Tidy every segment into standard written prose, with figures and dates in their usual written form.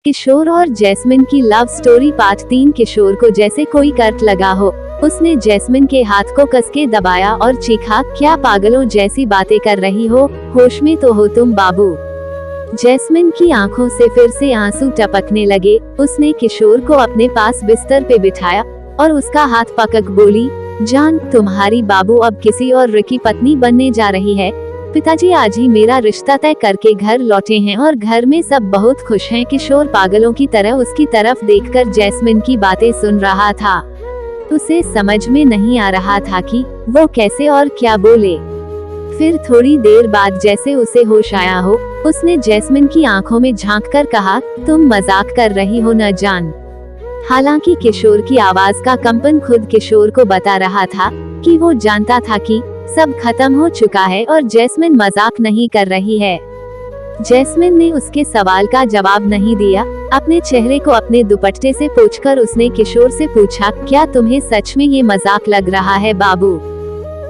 किशोर और जैस्मिन की love story part 3। किशोर को जैसे कोई कर्ट लगा हो, उसने जैस्मिन के हाथ को कस के दबाया और चीखा, क्या पागलों जैसी बातें कर रही हो, होश में तो हो तुम बाबू। जैस्मिन की आंखों से फिर से आंसू टपकने लगे। उसने किशोर को अपने पास बिस्तर पे बिठाया और उसका हाथ पकड़ बोली, जान, तुम्हारी बाबू अब किसी और की पत्नी बनने जा रही है। पिताजी आज ही मेरा रिश्ता तय करके घर लौटे हैं और घर में सब बहुत खुश हैं। किशोर पागलों की तरह उसकी तरफ देखकर जैस्मिन की बातें सुन रहा था। उसे समझ में नहीं आ रहा था कि वो कैसे और क्या बोले। फिर थोड़ी देर बाद जैसे उसे होश आया हो, उसने जैस्मिन की आंखों में झांककर कहा, तुम मजाक कर रही हो न जान। हालांकि किशोर की आवाज का कंपन खुद किशोर को बता रहा था कि वो जानता था कि सब खत्म हो चुका है और जैस्मिन मजाक नहीं कर रही है। जैस्मिन ने उसके सवाल का जवाब नहीं दिया। अपने चेहरे को अपने दुपट्टे से पोंछकर उसने किशोर से पूछा, क्या तुम्हें सच में ये मजाक लग रहा है बाबू?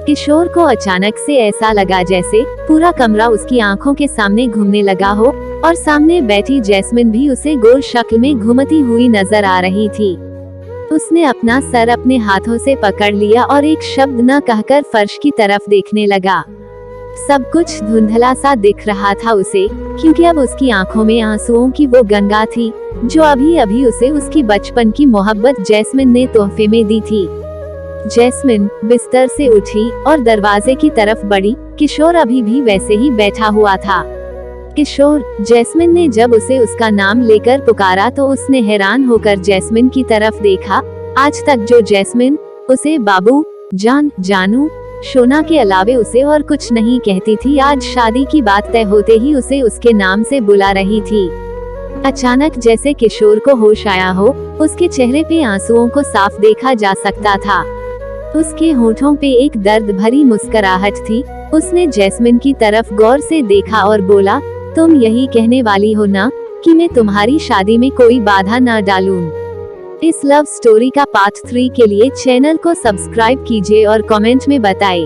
किशोर को अचानक से ऐसा लगा जैसे पूरा कमरा उसकी आंखों के सामने घूमने लगा हो और सामने बैठी जैस्मिन भी उसे गोल शक्ल में घूमती हुई नजर आ रही थी। उसने अपना सर अपने हाथों से पकड़ लिया और एक शब्द न कहकर फर्श की तरफ देखने लगा। सब कुछ धुंधला सा दिख रहा था उसे, क्योंकि अब उसकी आंखों में आंसुओं की वो गंगा थी जो अभी अभी उसे उसकी बचपन की मोहब्बत जैस्मिन ने तोहफे में दी थी। जैस्मिन बिस्तर से उठी और दरवाजे की तरफ बढ़ी। किशोर अभी भी वैसे ही बैठा हुआ था। किशोर, जैस्मिन ने जब उसे उसका नाम लेकर पुकारा तो उसने हैरान होकर जैस्मिन की तरफ देखा। आज तक जो जैस्मिन उसे बाबू, जान, जानू, सोना के अलावे उसे और कुछ नहीं कहती थी, आज शादी की बात तय होते ही उसे उसके नाम से बुला रही थी। अचानक जैसे किशोर को होश आया हो, उसके चेहरे पे आंसुओं को साफ देखा जा सकता था। उसके होठों पे एक दर्द भरी मुस्कुराहट थी। उसने जैस्मिन की तरफ गौर से देखा और बोला, तुम यही कहने वाली हो ना कि मैं तुम्हारी शादी में कोई बाधा न डालूं? इस लव स्टोरी का पार्ट 3 के लिए चैनल को सब्सक्राइब कीजिए और कमेंट में बताएं।